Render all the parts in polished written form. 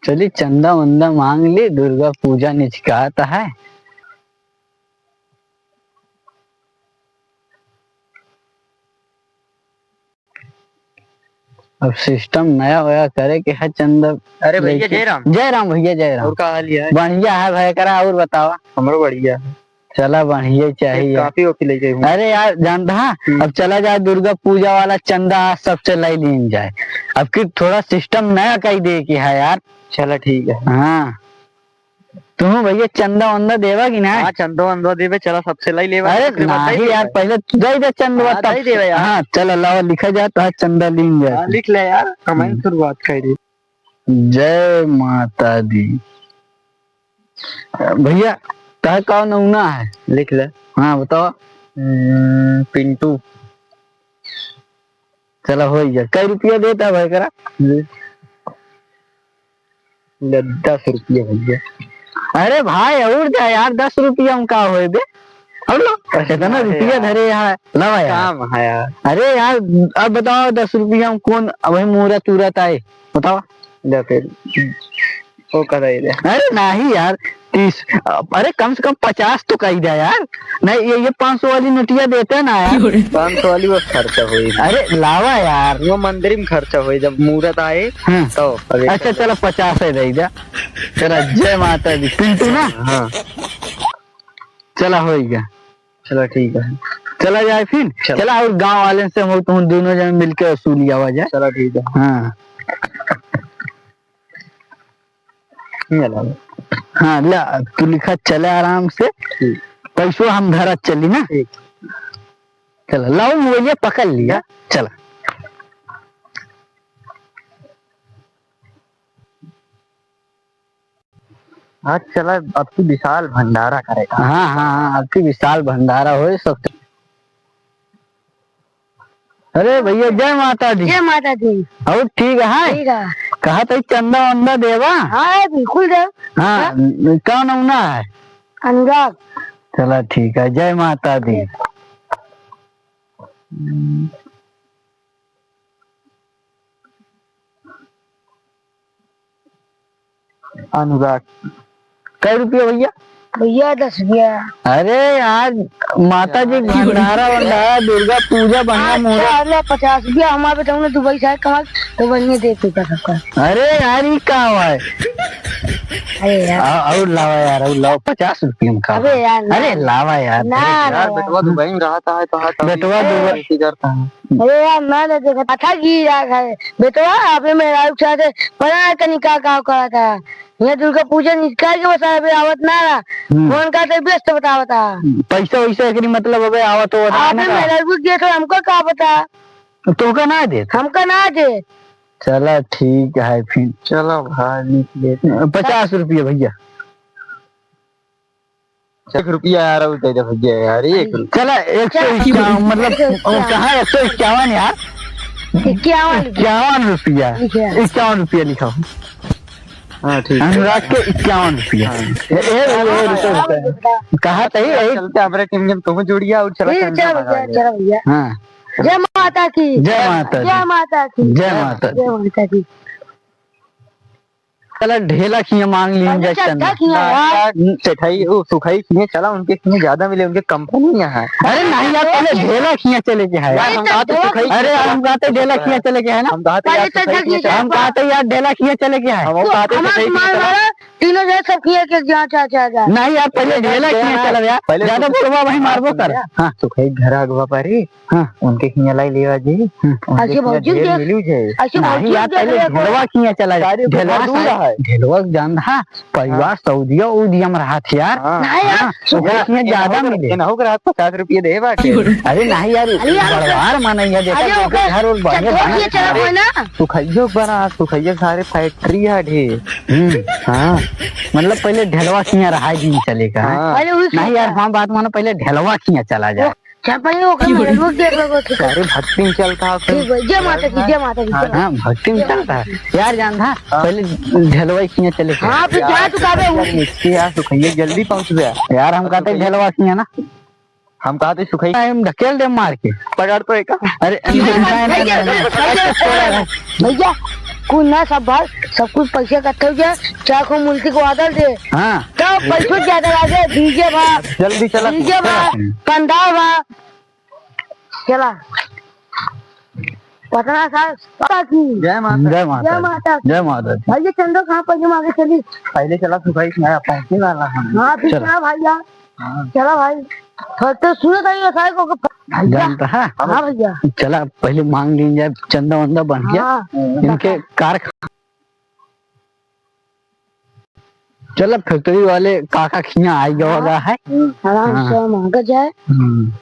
चलिए चंदा वंदा मांग ली, दुर्गा पूजा निचकाता है। अब सिस्टम नया वया करे कि है चंदा। अरे भैया जय राम। जय राम भैया जय राम। और का हाल है? बढ़िया है भाई करा, और बतावा। हमरो बढ़िया है। चला बढ़िया चाहिए। काफी ओके लेके हूँ। अरे यार जानता है, अब चला जाए दुर्गा पूजा वाला चंदा सबसे लाई लीन जाए। अब कि थोड़ा सिस्टम नया कही दे कि है यार। चला ठीक है। हाँ तुम भैया चंदा वंदा देवा कि ना? हाँ चंदा वंदा देवे, चला सबसे लाई लेवा। अरे नहीं यार पहले दे दे चंदा तब दे देवे यार। हाँ चल लाओ लिखा जाता है चंदा लीन जाए। लिख ले यार, कमेंट शुरुआत कर दे। जय माता दी। भैया कहा कौन नमूना है? लिख ले। हाँ बताओ। पिंटू। चला हो गया। कई रुपया देता भाई करा? 10 रुपया भैया। अरे भाई और क्या यार, 10 रुपया हम का हो बे? और लो कितना रुपया धरे यार, लवा यार काम है यार। अरे यार अब बताओ 10 रुपया हम कौन अब मुहूर्त तुरत आए बताओ। ले फिर वो कर दे। अरे नहीं यार 30, अरे कम से कम 50 तो कही दे यार। नहीं ये 500 वाली नोटिया देते ना यार। 500 वाली वो खर्चा हुई। अरे लावा यार, वो मंदिर में खर्चा हुई जब मुहूर्त आए। हाँ। तो अच्छा चलो 50 है दे दे। चला जय माता दी। पिंटू ना? हाँ चला हो गया। चलो ठीक है। चला जाए फिर। चला और गांव वाले से हम तुम दोनों जन मिलकर वसूली आवा जाए। चलो ठीक है। हाँ हाँ ला तू लिखा चले आराम से। पैसों हम धरा चली ना। चला लाओ मोबाइल पकड़ लिया। चला हाँ चला अब की विशाल भंडारा करेगा। हाँ हाँ हाँ आपकी विशाल भंडारा हो सब। अरे भैया जय माता दी। जय माता दी। और ठीक है? ठीक है। कहा तो चंदा वंदा देवा। हाँ बिल्कुल देव। हाँ कौन नमूना है? अनुराग। चला ठीक है जय माता दी। अनुराग। कई रुपया भैया? भैया 10 रुपया। अरे यार माता जी भंडारा वंडारा दुर्गा पूजा बढ़िया मुहूर्त। 50 रुपया हमारे बताऊंगा दुबई से कमा तो बढ़िया दे देता सबका। अरे यार ये का है? अरे यार और लावा यार और लाओ 50 रुपये में का। अबे यार अरे लावा यार ना यार बेटवा दुबई में रहता है तो बेटवा दुबई करता है। अरे यार ना देखा था गिरा है बेटवा आपने मेरा से पता है कहीं का करा था। ये दुर्गा पूजा निकाल के बता अभी आवत ना फोन का तो व्यस्त बतावता। पैसा वैसा एकरी मतलब अबे आवत हो आपने मेरा रुक गया तो हमको क्या बता। तो का ना दे हमका ना दे। चला ठीक है फिर। चलो भाई निकले 50 रुपये भैया। 1 रुपया यार दे दे भैया यार। 1 चला 151 मतलब कहाँ 151 यार। 51 रुपया। 51 रुपया लिखा। हाँ ठीक है। अनुराग के 51 रुपया। कहा था यही चलते हमारे टीम जब तुम जुड़िया और चला चलो भैया। हाँ जय माता की। जय माता जय माता की। जय माता जय माता की। चला ढेला खिया मांग ली सेठाई सुखाई खिए चला उनके खिए ज्यादा मिले उनके कंपनी यहाँ है। अरे नहीं यार पहले ढेला खिया चले के है यार। हम कहते अरे यार हम कहते ढेला खिया चले के है ना। हम कहते यार ढेला खिया चले के है। तीनों जगह सब किए के जांच नहीं यार पहले ढेला खिया चला यार। पहले ज्यादा बोलवा वही मारबो कर। हाँ सुखाई घर अगवा पारी। हाँ उनके खिया लाई लेवा जी। ऐसे बहुत मिलू जे ऐसे नहीं यार पहले ढेलवा खिया चला ढेलवा दूर है। ढेलवा जानधा परिवार सऊदिया उदिया में रहा थे यार। नहीं यार ज्यादा मिले ना होकर 50 रुपये दे बाटे। अरे नहीं यार परिवार माना देखा घर और बढ़िया सुखैयो बना सुखैयो सारे फैक्ट्री है ढेर। हाँ मतलब पहले ढेलवा खिया रहा दिन चलेगा। नहीं यार हाँ बात मानो पहले ढेलवा खिया चला जाए। सारे भक्ति में चलता है। जय माता की जय माता की। हाँ भक्ति में चलता है यार जानता पहले ढेलवा खिया चले। हाँ फिर क्या तू कहबे यार सुखैया जल्दी पहुंच गया यार हम कहते ढेलवा खिया ना। हम कहते सुखई हम ढकेल दे मार के पकड़ तो एक। अरे भैया कुछ ना सब बात सब कुछ पैसे इकट्ठे हो जाए चाहे को मुल्की को आदर दे हाँ तो पैसों ज्यादा लागे डीजे भा जल्दी चला डीजे भा पंडाल भा चला पटना साहब पता की जय माता जय माता जय माता जय माता दी। भैया चंदो कहाँ पर आगे चली पहले चला सुखाई मैं पहुंचने वाला हूँ। हाँ फिर चलो। चला भैया चला भाई तो सुनो तो सारे को भैया जानता है हाँ भैया चला पहले मांग ली जाए चंदा वंदा बन गया हाँ इनके कार चलो फैक्ट्री वाले काका खिया आई गया है आराम से मांगा जाए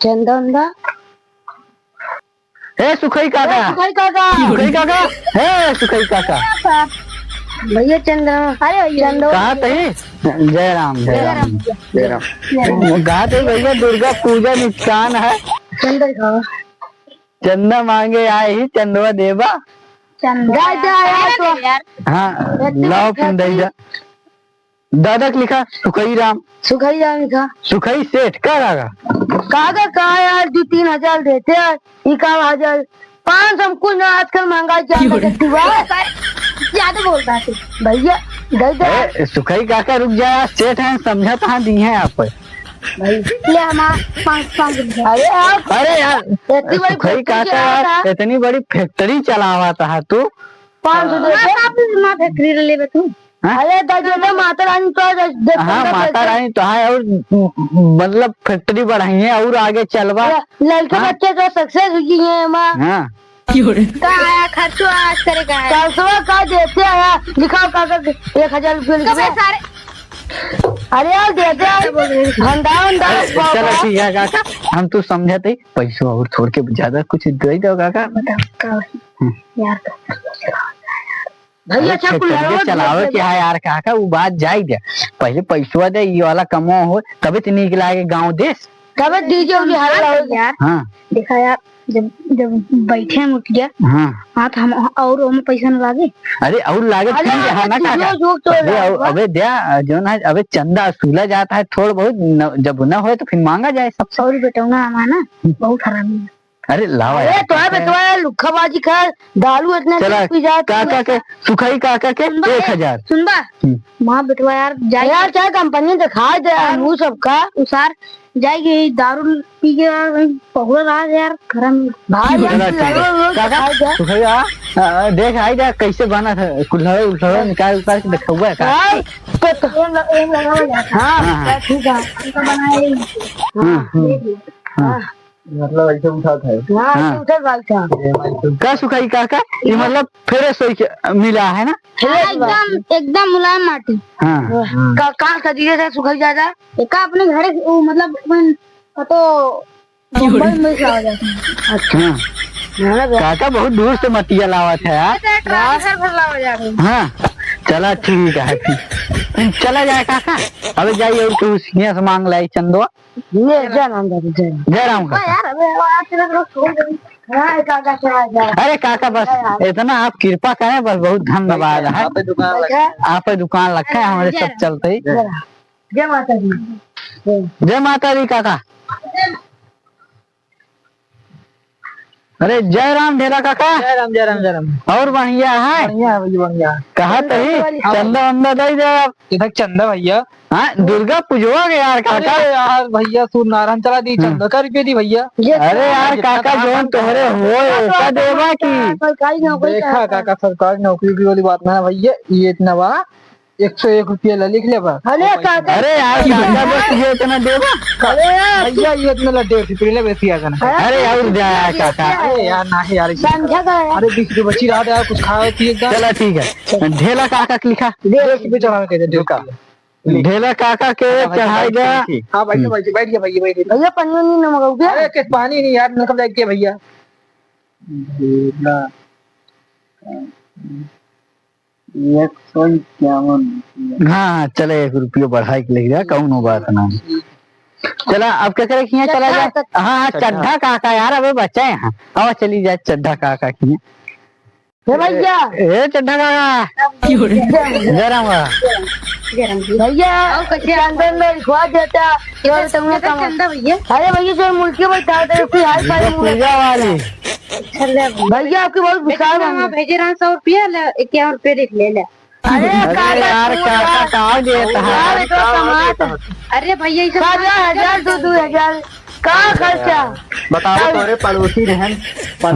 चंदा वंदा ए सुखई काका भाई काका सुखई काका हे सुखई काका भैया चंदा अरे भैया चंदा कहा थे जय राम जय राम जय राम कहा थे भैया दुर्गा पूजा निशान है चंदा खाओ चंदा मांगे आए ही चंदवा देवा चंदा यार हाँ लाओ पिंदैया दादा के लिखा सुखई राम सुखाई जाने का सुखई सेठ का लगा काका कहा यार जो 3000 देते हैं 1000 500 कुछ ना आजकल महंगाई ज्यादा बोलता है भैया दे दे सुखई काका रुक जाए सेठ है समझा कहाँ दी है आप भाई ले हमारा 500 अरे आप अरे यार इतनी बड़ी सुखई फैक्ट्री काका चलाता यार इतनी बड़ी फैक्ट्री चलावाता है तू 500 देते माँ फैक्ट्री ले ले तू हाँ? अरे दे माता रानी तो हाँ माता रानी तो है और मतलब फैक्ट्री बढ़ाई है और आगे चलवा लड़के हाँ? बच्चे तो सक्सेस हुई है माँ हाँ का आया खर्चो आज करेगा खर्चवा का देते आया लिखाओ कागज 1000 रुपये सारे अरे यार देते भंडार चलो ठीक है काका हम तो समझते पैसों और थोड़ के ज्यादा कुछ दे दो काका यार भैया अच्छा कुल चलावे के है यार काका वो बात जाई दे पहले पैसवा दे ये वाला कमो हो तबे तो निक लागे गाँव देश तब डीजे उजे हल्ला हो यार हाँ देखा यार जब बैठे हम उठ गया हाँ हाँ तो हम और हमें पैसा न लागे अरे और लागे ठीक है ना काका अबे दिया जो ना अबे चंदा असूला जाता है थोड़ा बहुत जब न हो तो फिर मांगा जाए सब 100 रुपये टोंगा हमारा बहुत हरामी है अरे लावा अरे तो है बेटवा लुक्खाबाजी कर दारू इतने चला पी जाते काका के सुखई काका के 1000 सुनबा माँ बेटवा यार यार चाहे कंपनी दिखा दे वो सबका उसार जाएगी दारू पी के पहुरा रहा यार घर में काका सुखई देख आई जा कैसे बना था कुल्हड़ उल्हड़ निकाल उतार के देखा हुआ है का हाँ ठीक है बनाए मतलब ऐसे उठाता है हाँ उधर भाग था का सुखाई काका ये मतलब फिर सोई मिला है ना एकदम एकदम मुलायम माटी हाँ कहाँ खरीदे थे सुखल ज्यादा एक अपने घर मतलब तो मुंबई में से आ जाता है अच्छा काका बहुत दूर से मटिया लावा था यार हाँ चला ठीक है फिर चला जाए काका अबे जाइए और तू सिंह से मांग लाई चंदवा जय राम जय राम का यार अरे काका बस इतना आप कृपा करें बस बहुत धन्यवाद है आप दुकान रखा है हमारे सब चलते ही जय माता दी जय माता दी काका अरे जय राम ढेरा काका जय राम जय राम जय राम और बढ़िया है बढ़िया कहा तही चंदा वंदा दे दे आप इधर चंदा भैया हाँ दुर्गा पूजवा के यार काका अरे यार भैया सूर्य नारायण चला दी चंदा का रुपये दी भैया अरे यार काका जोन तोहरे हो का देवा की सरकारी नौकरी देखा काका सरकारी नौकरी की वाली बात ना भैया ये इतना बा 101 रुपया लिख ले बस अरे काका अरे यार काका बस ये इतना देवा अरे भैया ये इतना लड्डे रुपये बेसी आ जाना अरे और जाया काका अरे यार ना है यार समझा का अरे 20 रुपये बची रहा था कुछ खाओ पिए चला ठीक है ढेला काका के लिखा 1 रुपये चढ़ा के ढेका ढेला काका के चढ़ाई गया हाँ बैठ गया भैया बैठ गया भैया पन्नी नहीं नमक हो गया अरे किस पानी नहीं यार नकल लग गया भैया हाँ चले 1 रुपया बढ़ाई के ले गया कौन बात ना चला अब क्या करे यहाँ चला जाए हाँ हाँ चड्ढा काका यार अबे बच्चा है यहाँ अब चली जाए चड्ढा काका की भैया ए चड्ढा काका जय राम भैया चंदन में लिखवा देता तुमने चंदा भैया अरे भैया जो मुल्की बैठा कोई हाल पूजा वाली भैया आपकी बहुत विशाल वहाँ भेजे रहा 100 रुपया 51 रुपये लिख ले ले। अरे अरे यार काका कहाँ देता है? अरे भैया ये सब 1000 2000 कहाँ खर्चा बताओ तोरे पड़ोसी रहन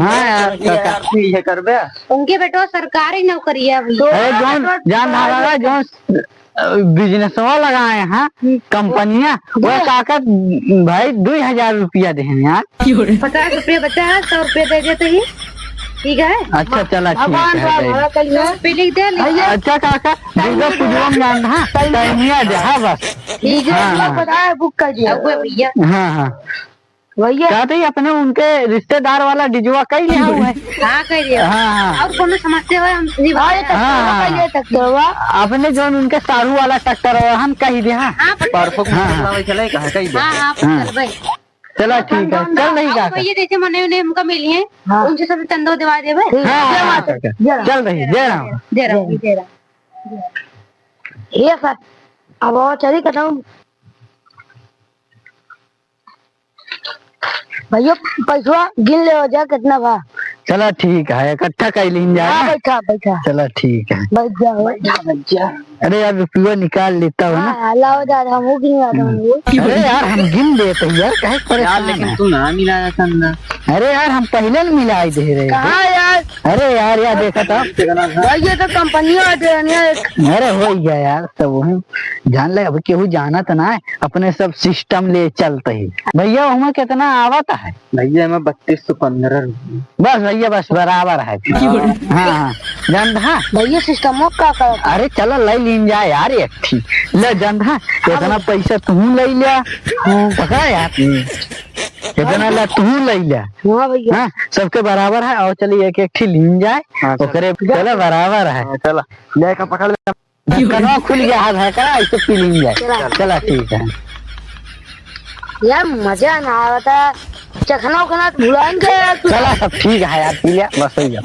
हाँ यार काका ये करबे उनके बेटो सरकारी नौकरी है भैया। अरे जौन जान धारा जौन बिजनेस लगाए हैं कंपनियां वो काका भाई 2000 रुपया दे यार। 50 रुपये बचा है, 100 रुपये दे देते ही ठीक है। अच्छा चला ठीक भगवान है का भला करिए। 100 रुपये लिख दे ले। अच्छा काका दुर्गा पूजा में जान हाँ टाइमिया दे हाँ बस डीजे हाँ। बताया बुक कर दिया अब वो भैया हाँ हाँ भैया। कहते ही अपने उनके रिश्तेदार वाला डिजवा कई लिया हुआ है। हाँ कह दिया। हाँ हाँ और कोनो समस्या है हम आए तक हाँ। पहले तक तो हुआ अपने जो उनके सारू वाला ट्रैक्टर है हम कही दे हाँ हाँ परसों को हाँ। चलावे चले कहा कही हाँ हाँ हाँ। चल भाई। चला ठीक है चल नहीं अब काका भैया जैसे मने उन्हें हमका मिली है हाँ। उनसे सब चंदो दिवा दे भाई। हाँ हाँ, काका। चल रही जय राम दे रहा हूँ दे रहा। ये सर अब और चली खत्म भैया पैसा गिन ले हो जा कितना भा। चला ठीक है इकट्ठा कर लीन हाँ जाए बैठा बैठा चला ठीक है बैठ जाओ। अरे यार रुपया निकाल लेता हूँ ना हाँ लाओ जा हम वो गिन रहा था अरे यार हम गिन देते हैं यार कहे यार परेशान लेकिन है। तू ना मिलाया था अंदर अरे यार हम पहले न मिलाई दे रहे थे। कहाँ यार अरे यार यार देखा था भाई ये तो कंपनियां आते हैं अरे हो गया यार सब वही जान ले अब केहू जाना तो ना है अपने सब सिस्टम ले चलते ही भैया हमें कितना आवता है भैया मैं 3215 बस भैया बस बराबर है हाँ हाँ जान हाँ भैया सिस्टम का कर अरे चलो ले लीन जाए यार एक ठीक ले जान हाँ इतना पैसा तू ले लिया पता यार कितना ला तू ले लिया हाँ भैया हाँ सबके बराबर है और चलिए एक एक ठीक लीन जाए हाँ, चल। ओकरे चलो बराबर है चला ले का पकड़ ले ढक्कनवा खुल गया हाथ है करा ऐसे पी लीन जाए चला ठीक है यार मजा ना आता चखना उखना भुलाएंगे यार चला सब ठीक है यार पी लिया बस हो गया